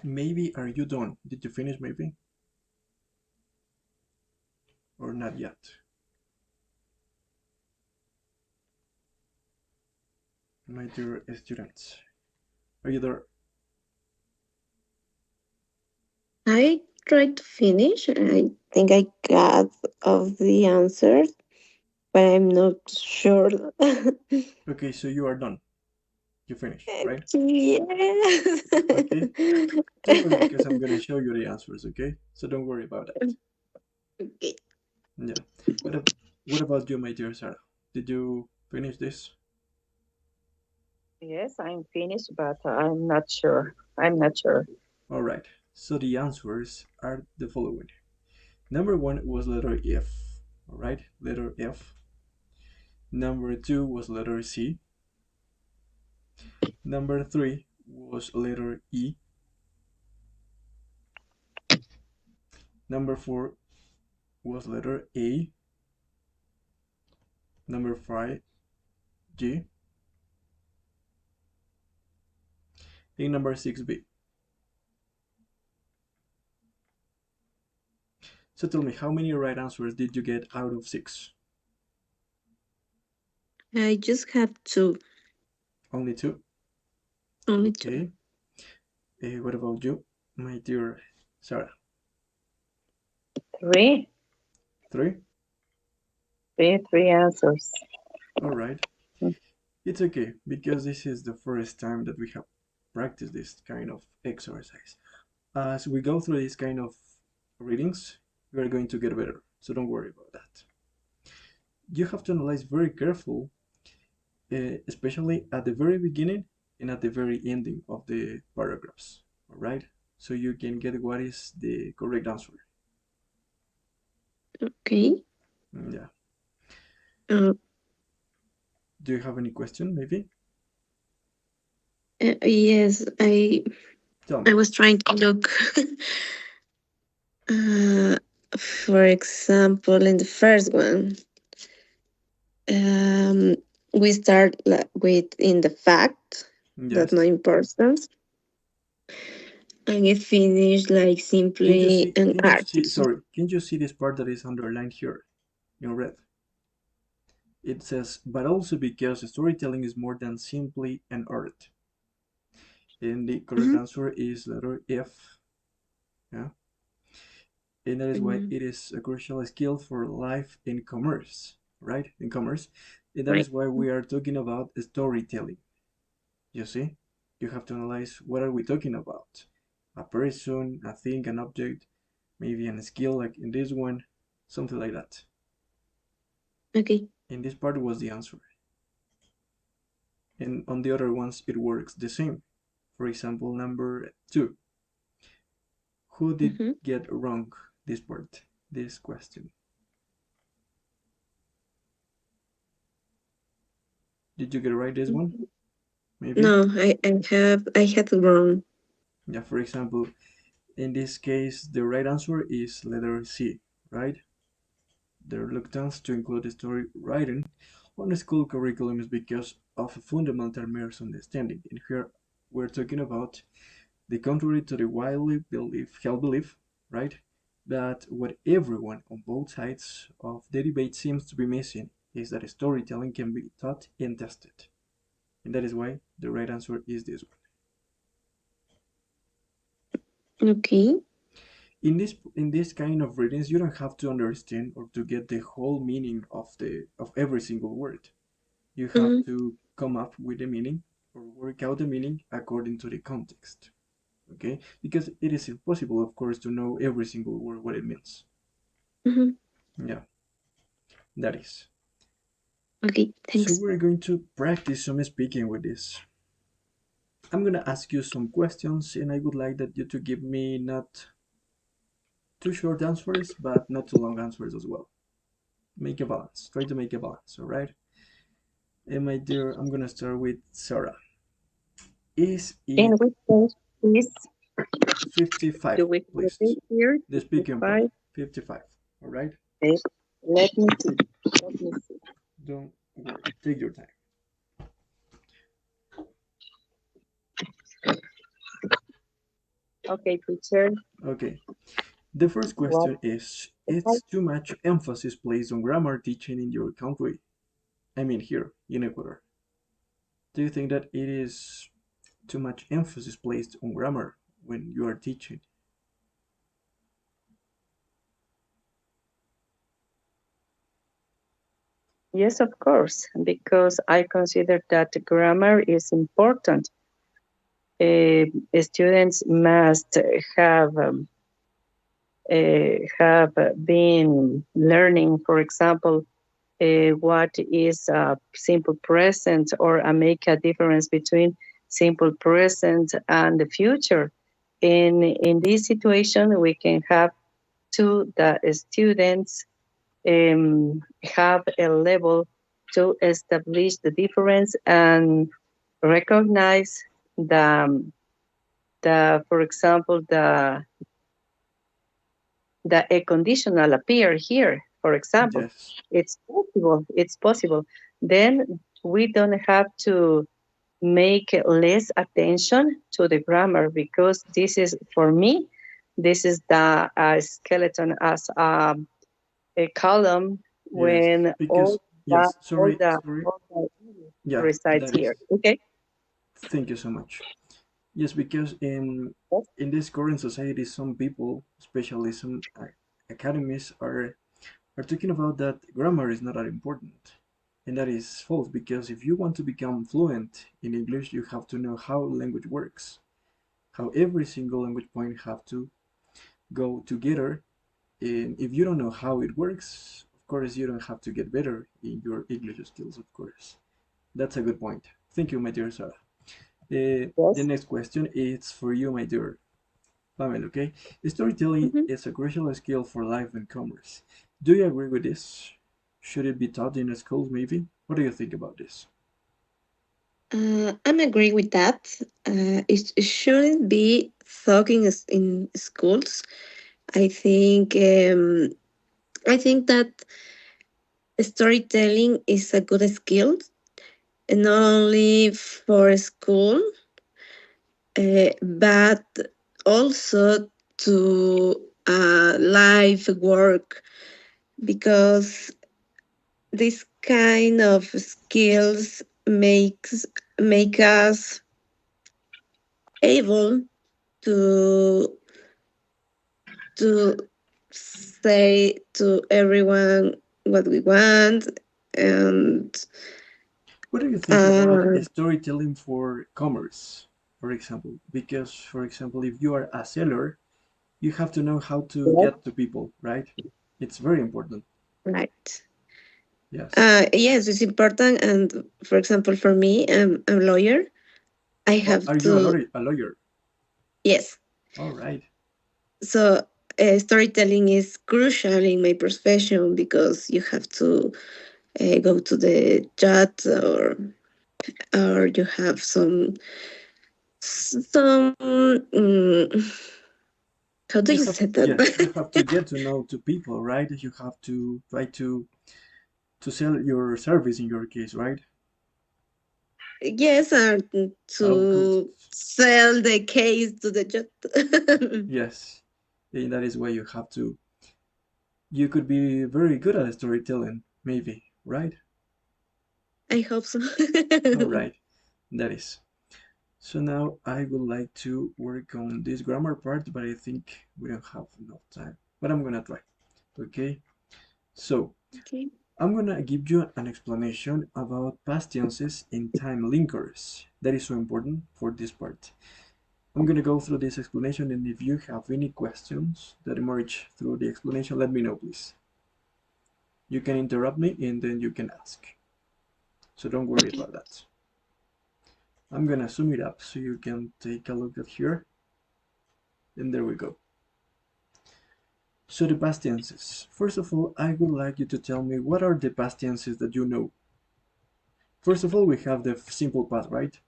Maybe are you done? Did you finish maybe? Or not yet? My dear students, are you there? I tried to finish. I think I got of the answers, but I'm not sure. Okay, so you are done. You finished, right? Yes. Okay. Don't worry because I'm gonna show you the answers, okay? So don't worry about that. Okay. Yeah. What, what about you, my dear Sarah? Did you finish this? Yes, I'm finished, but I'm not sure. I'm not sure. All right. So the answers are the following. Number one was letter F. All right, letter F. Number two was letter C. Number three was letter E. Number four was letter A. Number five, G. And number six, B. So tell me, how many right answers did you get out of six? I just have two, Only two? only two. Okay. What about you, my dear Sarah? Three, Three? three answers. All right. It's okay because this is the first time that we have practiced this kind of exercise. As we go through this kind of readings, we are going to get better. So don't worry about that. You have to analyze very careful, especially at the very beginning and at the very ending of the paragraphs. All right. So you can get what is the correct answer. Okay. Yeah. Uh, Do you have any question, maybe? yes, Tell I me. was trying to look. uh, for example, in the first one, um, we start with in the fact that Yes. no importance, and it finish like Can you simply see? an Can you see? article. Sorry. Can you see this part that is underlined here in red? It says, but also because storytelling is more than simply an art. And the correct Mhm. answer is letter F. Yeah. And that is why Mm, it is a crucial skill for life in commerce, right? In commerce. And that right. is why we are talking about storytelling. You see? You have to analyze what are we talking about? A person, a thing, an object, maybe a skill like in this one, something like that. Okay. In this part was the answer. And on the other ones it works the same. For example, number two. Who did Mm-hmm. get wrong this part, this question? Did you get right this one? Maybe? No, I had wrong. Yeah, for example, in this case, the right answer is letter C, right? The reluctance to include story writing on the school curriculum is because of a fundamental misunderstanding. And here we're talking about the contrary to the widely held belief, right? That what everyone on both sides of the debate seems to be missing is that storytelling can be taught and tested. And that is why the right answer is this one. Okay. In this kind of readings, you don't have to understand or to get the whole meaning of every single word. You have Mm-hmm. to come up with the meaning or work out the meaning according to the context. Okay? Because it is impossible, of course, to know every single word what it means. Mm-hmm. Yeah, that is. Okay. So Thanks. we're going to practice some speaking with this. I'm gonna ask you some questions, and I would like that you to give me not too short answers, but not too long answers as well. Make a balance. Try to make a balance, all right? And my dear, I'm gonna start with Sarah. Is In it which case, please, 55, do we please? proceed here? The speaking part, 55. 55, all right? Okay. Let me see. Let me see. Don't worry, take your time. Okay, teacher. Okay. The first What? question is, it's too much emphasis placed on grammar teaching in your country. I mean here in Ecuador. Do you think that it is too much emphasis placed on grammar when you are teaching? Yes, of course, because I consider that grammar is important. Students must have been learning, for example, what is a simple present or make a difference between simple present and the future. In this situation, we can have to the students have a level to establish the difference and recognize the for example the a conditional appear here, for example. Yes. It's possible. Then we don't have to make less attention to the grammar, because this is, for me, this is the skeleton as a column Yes. when Because the yes, sorry, sorry. all the Yeah, resides that is. here. Okay. Thank you so much. Yes, because in this current society, some people, especially some academies, are talking about that grammar is not that important. And that is false because if you want to become fluent in English, you have to know how language works, how every single language point have to go together. And if you don't know how it works, of course, you don't have to get better in your English skills, of course. That's a good point. Thank you, my dear Sarah. The Yes. next question is for you, my dear Pamela, okay? Storytelling Mhm. is a crucial skill for life and commerce. Do you agree with this? Should it be taught in schools, maybe? What do you think about this? I'm agree with that. It shouldn't be taught in schools. I think um, I think that storytelling is a good skill, and not only for school, but also to life work, because this kind of skills make us able to to say to everyone what we want, and What do you think about uh, storytelling for commerce, for example? Because, for example, if you are a seller, you have to know how to Yes. get to people, right? It's very important. right. Yes. Yes, it's important. And for example, for me, I'm a lawyer. I Oh, have are you a to, lawyer? A lawyer? yes. All right. So storytelling is crucial in my profession, because you have to go to the chat, or you have some how do You you have, say yes, you that? have to get to know to people, right? You have to try to sell your service in your case, right? Yes, and Oh, good. to sell the case to the judge. Yes. In that is why you have to. You could be very good at storytelling, maybe, right? I hope so. All right. That is. So now I would like to work on this grammar part, but I think we don't have enough time. But I'm gonna try. Okay. So Okay. I'm gonna give you an explanation about past tenses and time linkers. That is so important for this part. I'm gonna go through this explanation, and if you have any questions that emerge through the explanation, let me know, please. You can interrupt me and then you can ask. So don't worry Okay. about that. I'm gonna sum it up so you can take a look at here. And there we go. So the past tenses. First of all, I would like you to tell me what are the past tenses that you know. First of all, we have the simple past, right?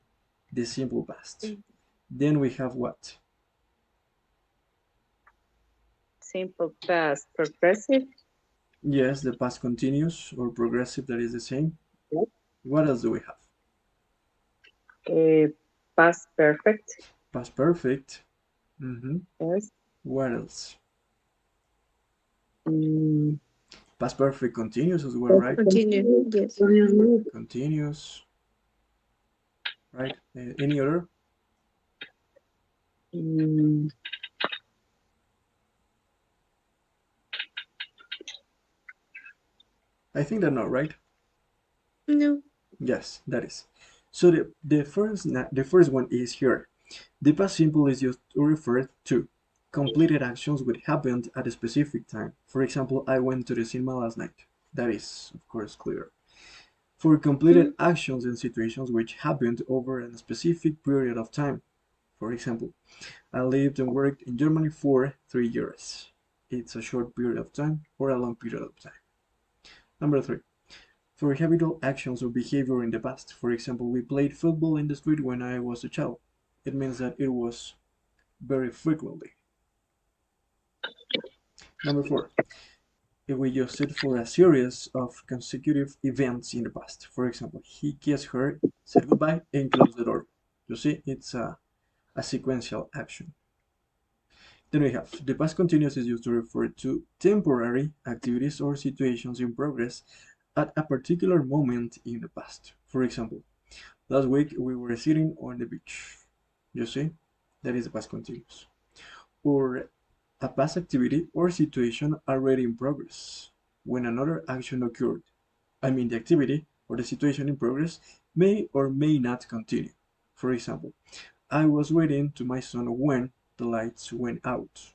The simple past. Then we have what? Simple past progressive. Yes, the past continuous or progressive, that is the same. Yes. What else do we have? Past perfect. Past perfect. Mm-hmm. Yes. What else? Mm, Past perfect continuous as well, right? Continue. Yes. Continuous, right? Any other? mm, I think that not right. No. Yes, that is. So the first one is here. The past simple is used to refer to completed actions which happened at a specific time. For example, I went to the cinema last night. That is, of course, clear. For completed Mm. actions and situations which happened over a specific period of time. For example, I lived and worked in Germany for 3 years. It's a short period of time or a long period of time. Number three, for habitual actions or behavior in the past. For example, we played football in the street when I was a child. It means that it was very frequently. Number four, if we use it for a series of consecutive events in the past. For example, he kissed her, said goodbye, and closed the door. You see, it's a sequential action. Then we have the past continuous is used to refer to temporary activities or situations in progress at a particular moment in the past. For example, last week we were sitting on the beach. You see, that is the past continuous. Or a past activity or situation already in progress when another action occurred. I mean, the activity or the situation in progress may or may not continue. For example, I was waiting to my son when the lights went out.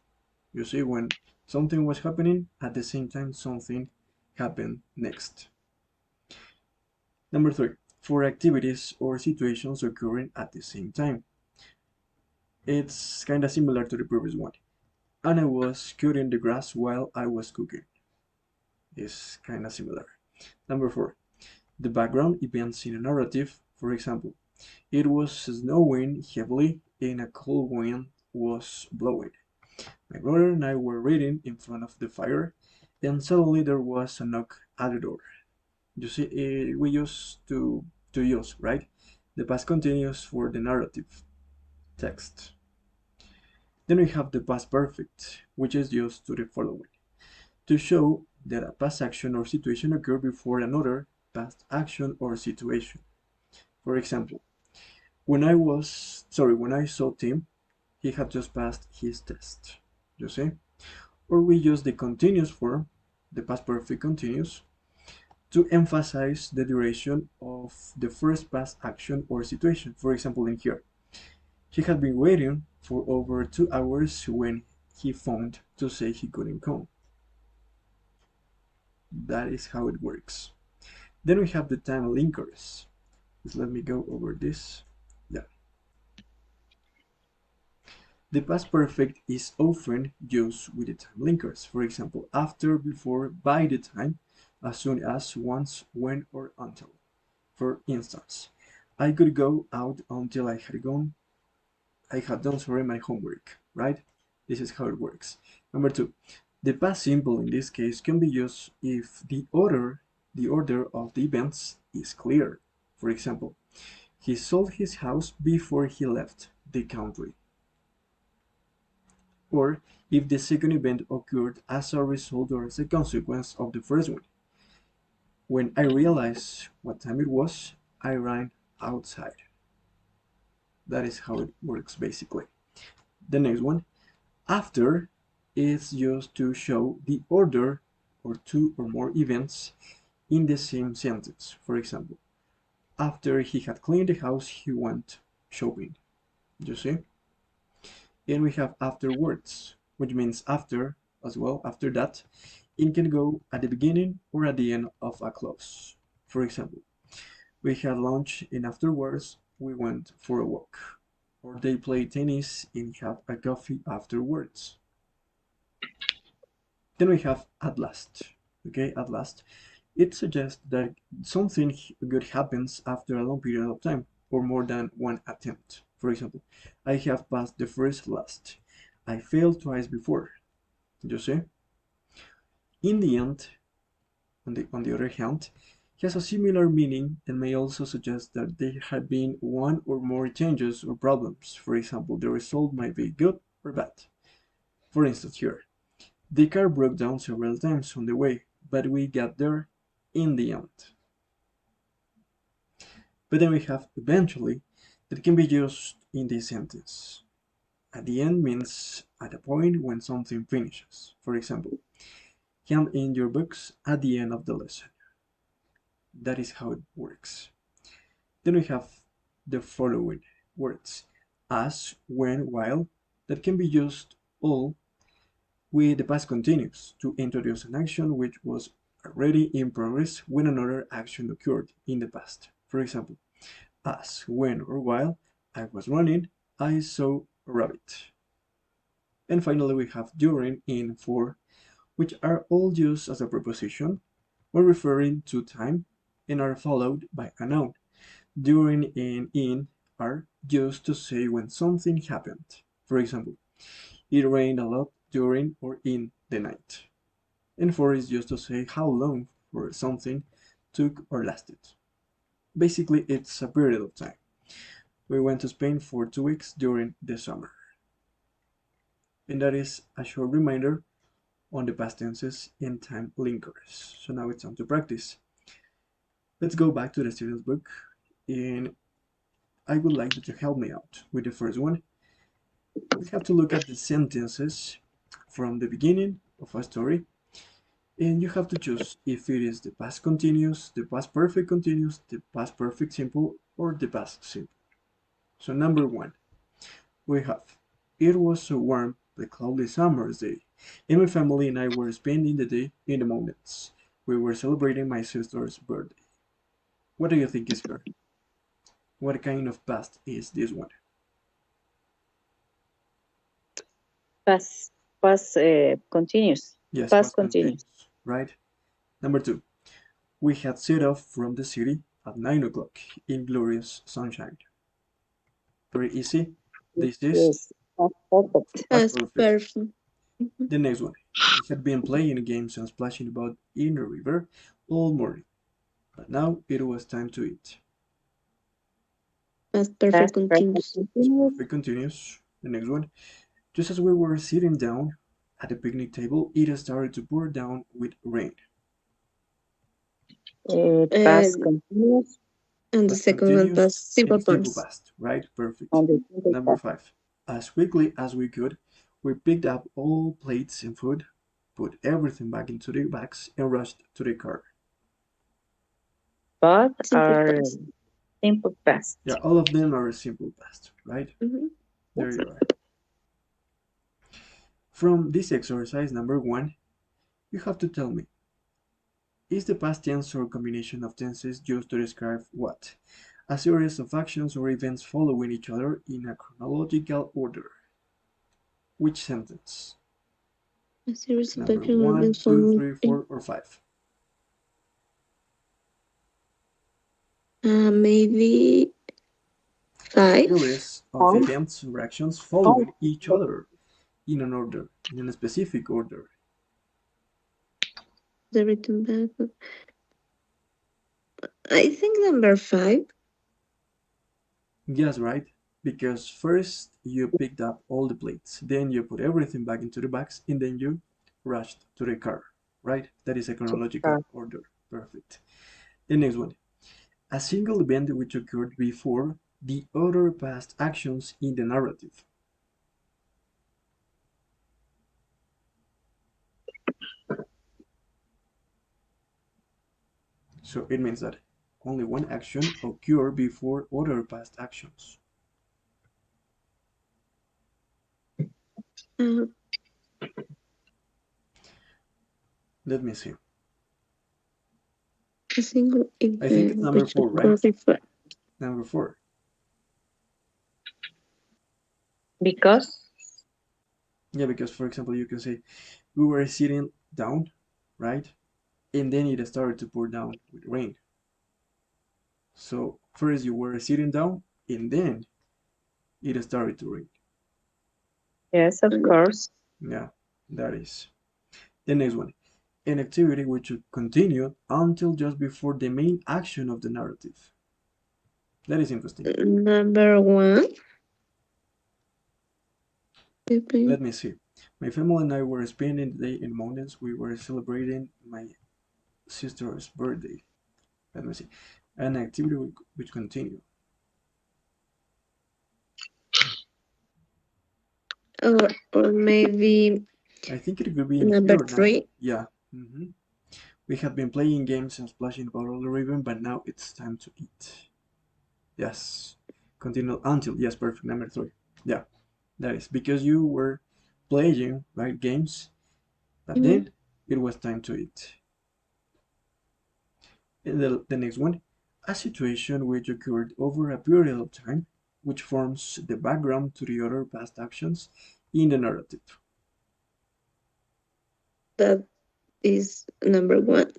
You see, when something was happening, at the same time, something happened next. Number three, for activities or situations occurring at the same time. It's kind of similar to the previous one. Anna was cutting the grass while I was cooking. It's kind of similar. Number four, the background events in a narrative. For example, it was snowing heavily and a cold wind was blowing. My brother and I were reading in front of the fire, and suddenly there was a knock at the door. You see, we used to use, right? The past continuous for the narrative text. Then we have the past perfect, which is used to the following to show that a past action or situation occurred before another past action or situation. For example, when I saw Tim, he had just passed his test. You see? Or we use the continuous form, the past perfect continuous, to emphasize the duration of the first past action or situation. For example, in here, he had been waiting for over 2 hours when he phoned to say he couldn't come. That is how it works. Then we have the time linkers. Just let me go over this. Yeah. The past perfect is often used with the time linkers. For example, after, before, by the time, as soon as, once, when, or until. For instance, I could go out until I had done my homework, right? This is how it works. Number two, the past simple in this case can be used if the order of the events is clear. For example, he sold his house before he left the country. Or if the second event occurred as a result or as a consequence of the first one. When I realized what time it was, I ran outside. That is how it works basically. The next one, after, is used to show the order or two or more events in the same sentence. For example, after he had cleaned the house, he went shopping. You see? And we have afterwards, which means after as well, after that. It can go at the beginning or at the end of a clause. For example, we had lunch and afterwards we went for a walk. Or they played tennis and had a coffee afterwards. Then we have at last. Okay, at last. It suggests that something good happens after a long period of time or more than one attempt. For example, I have passed the first last. I failed twice before. You see? In the end, on the other hand, has a similar meaning and may also suggest that there have been one or more changes or problems. For example, the result might be good or bad. For instance, here, the car broke down several times on the way, but we got there in the end. But then we have eventually that can be used in this sentence. At the end means at a point when something finishes. For example, hand in your books at the end of the lesson. That is how it works. Then we have the following words: as, when, while, that can be used all with the past continuous to introduce an action which was already in progress when another action occurred in the past. For example, as, when, or while I was running, I saw a rabbit. And finally, we have during, in, for, which are all used as a preposition when referring to time and are followed by a noun. During and in are used to say when something happened. For example, it rained a lot during or in the night. And for is used to say how long for something took or lasted. Basically, it's a period of time. We went to Spain for 2 weeks during the summer. And that is a short reminder on the past tenses and time linkers. So now it's time to practice. Let's go back to the student's book, and I would like you to help me out with the first one. We have to look at the sentences from the beginning of a story, and you have to choose if it is the past continuous, the past perfect continuous, the past perfect simple, or the past simple. So number one, we have, it was so warm the cloudy summer's day, and my family and I were spending the day in the mountains. We were celebrating my sister's birthday. What do you think is here? What kind of past is this one? Past continuous. Yes, Past past continuous, right? Number two, we had set off from the city at 9 o'clock in glorious sunshine. Very easy. This is Yes, past perfect. past Past perfect. perfect. The next one, we had been playing games and splashing about in the river all morning, but now it was time to eat. Past perfect Past perfect continuous. continuous. Perfect continuous. The next one, just as we were sitting down at the picnic table, it started to pour down with rain. Past And, continuous. and the Past second one, continuous past simple and simple past. past, right? Perfect. And the simple Number past. five, as quickly as we could, we picked up all plates and food, put everything back into the bags, and rushed to the car. But Simple are past. simple past. Yeah, all of them are simple past, right? Mhm. There you are. From this exercise number one, you have to tell me, is the past tense or combination of tenses used to describe what? A series of actions or events following each other in a chronological order. Which sentence? A series of Number action one, movements two, following. three, 4, or 5? Maybe A 5. series of Five. events or actions following each other in an order, in a specific order. The written back. I think number 5. Yes, right? Because first you picked up all the plates, then you put everything back into the bags, and then you rushed to the car, right? That is a chronological order. Perfect. The next one. A single event which occurred before the other past actions in the narrative. So it means that only one action occurred before other past actions. Uh, Let me see. a single I think it's event number which 4, right? occurred before. Number 4. Because Yeah, because for example, you can say we were sitting down, right? And then it started to pour down with rain. So first you were sitting down, and then it started to rain. yes, of course. Yeah, that is. The next one. An activity which should continue until just before the main action of the narrative. That is interesting. Number 1. Let me see. My family and I were spending the day in mountains. We were celebrating my sister's birthday. Let me see. An activity which continue. Or maybe I think it could be in number here now. 3. Yeah. We have been playing games and splashing about all the ribbon, but now it's time to eat. Yes. Continue until, yes, perfect. Number 3. Yeah, that is because you were playing, right, games, but Mhm. then it was time to eat. And the next one, a situation which occurred over a period of time, which forms the background to the other past actions in the narrative. That is number 1.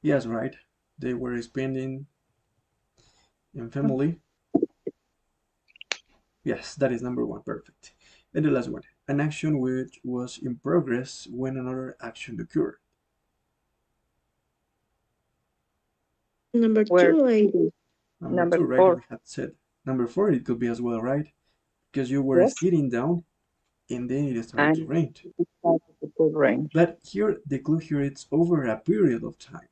Yes, right. They were spending in family. Yes, that is number 1. Perfect. And the last one, an action which was in progress when another action occurred. Number Where 2, Number number 2, right? four. We had said. Number 4, it could be as well, right? Because you were Yes. sitting down and then it started to And rain. it started to rain. But here, the clue here, it's over a period of time.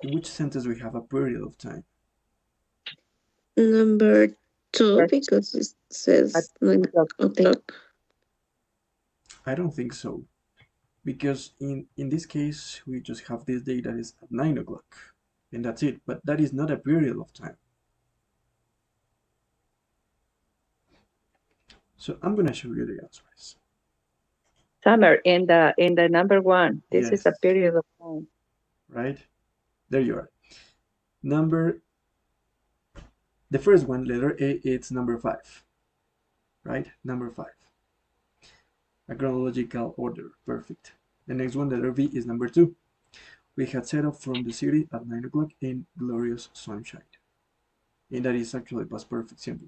In which sentence we have a period of time? number 2, First because it at says 9 o'clock. o'clock. I don't think so. Because in this case, we just have this day that is at 9 o'clock. And that's it. But that is not a period of time. So I'm going to show you the answers. Summer in the number 1. This is Yes, a period of time. right? There you are. Number, the first one, letter A, it's number 5. Right? Number 5. A chronological order. Perfect. The next one, letter B, is number 2. We had set off from the city at 9 o'clock in glorious sunshine. And that is actually past perfect simple.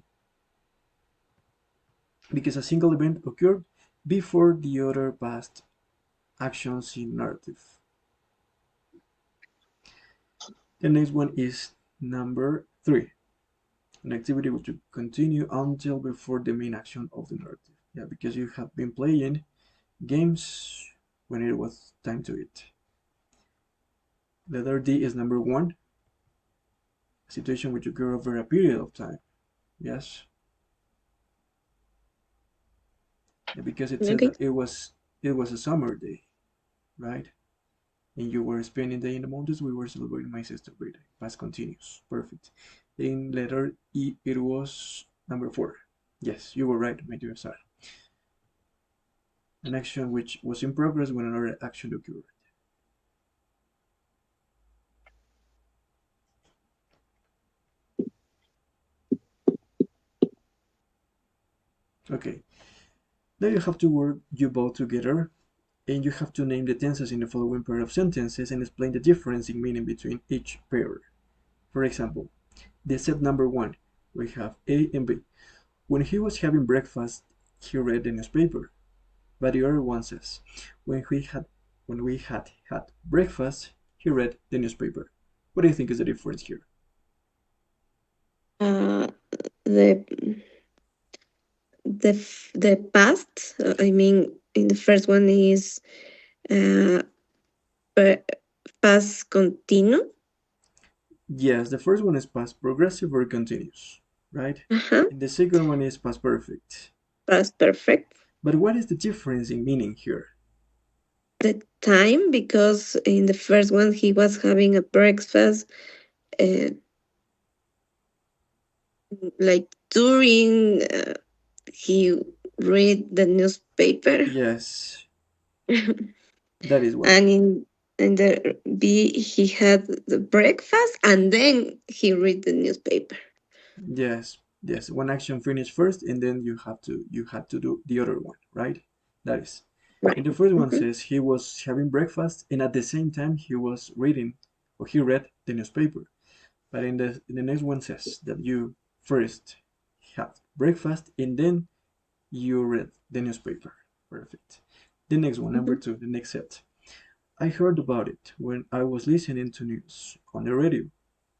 Because a single event occurred before the other past actions in narrative. The next one is number 3. An activity which will continue until before the main action of the narrative. Yeah, because you have been playing games when it was time to eat. Letter D is number 1. A situation which occurred over a period of time. Yes. Yeah, because it said Okay. that it was a summer day, right? And you were spending the day in the mountains. We were celebrating my sister's birthday. Past continuous. Perfect. In letter E, it was number 4. Yes, you were right, my dear Sarah. An action which was in progress when another action occurred. Okay. Now you have to work you both together and you have to name the tenses in the following pair of sentences and explain the difference in meaning between each pair. For example, the set number 1, we have A and B. When he was having breakfast, he read the newspaper. But the other one says, when we had breakfast, he read the newspaper. What do you think is the difference here? Uh, the the past. I mean, in the first one is uh, per- past continue. Yes, the first one is past progressive or continuous, right? Uh-huh. And the second one is past perfect. Past perfect. But what is the difference in meaning here? The time, because in the first one he was having a breakfast, uh, like during he read the newspaper. Yes, that is why. And in the B he had the breakfast and then he read the newspaper. Yes, yes. One action finished first, and then you had to do the other one, right? That is. Right. And the first one Mhm. says he was having breakfast, and at the same time he was reading, or he read the newspaper. But in the next one says that you first had breakfast, and then you read the newspaper. Perfect. The next one, number Mhm. 2, the next set. I heard about it when I was listening to news on the radio.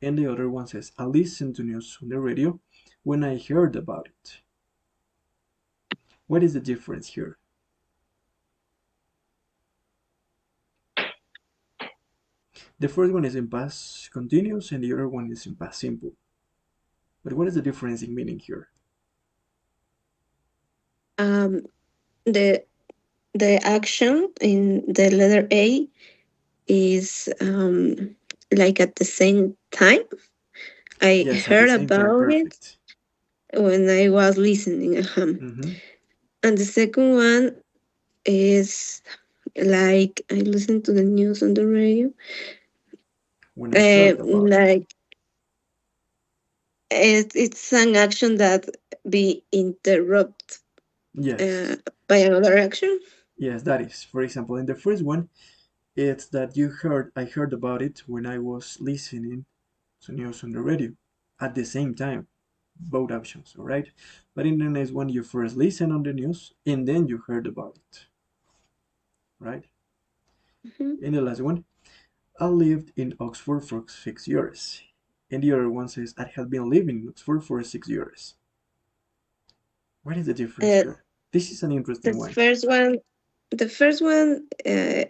And the other one says, I listened to news on the radio when I heard about it. What is the difference here? The first one is in past continuous and the other one is in past simple. But what is the difference in meaning here? Um, the the action in the letter A is like at the same time. I Yes, at the heard same time, about it perfect. when I was listening. Mm-hmm. And the second one is like I listened to the news on the radio. When I heard about it. Like it's an action that be interrupted uh, Yes, by another action. yes, that is. For example, in the first one, it's that I heard about it when I was listening to news on the radio at the same time. Both options, all right? But in the next one, you first listen on the news and then you heard about it, right? Mhm. In the last one, I lived in Oxford for 6 years. And the other one says, I have been living in Oxford for 6 years. What is the difference Uh, here? This is an the interesting one. first one, the first one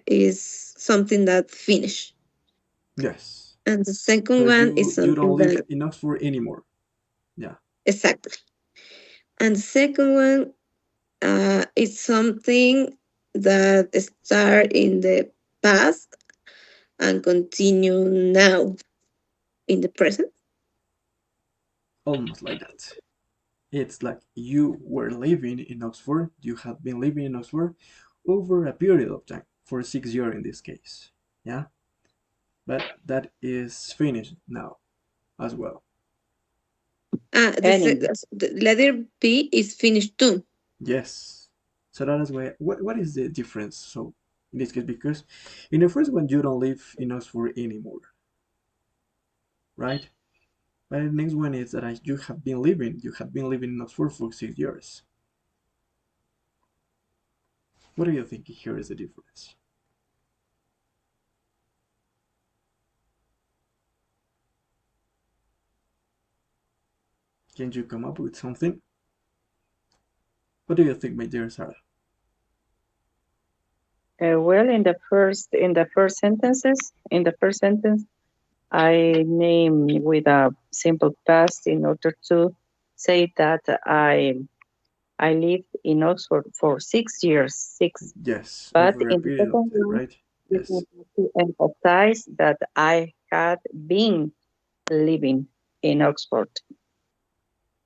is something that finished, Yes. and the second So one is you something don't live that in Oxford anymore. Yeah. exactly. And the second one is something that start in the past and continue now in the present. Almost like that. It's like you were living in Oxford, you have been living in Oxford over a period of time, for 6 years in this case. Yeah? But that is finished now as well. Ending. The letter B is finished too. Yes. So that is why what is the difference? So in this case, because in the first one you don't live in Oxford anymore, right? But the next one is that you have been living in Oxford for 6 years. What do you think here is the difference? Can you come up with something? What do you think, my dear Sarah? Well, in the first sentence, I name with a simple past in order to say that I lived in Oxford for 6 years, six. Yes, But over a in the period of second time, one, right? it Yes. would be to emphasize that I had been living in Oxford.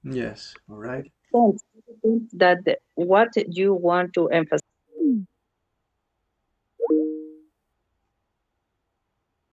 Yes. All right. That what you want to emphasize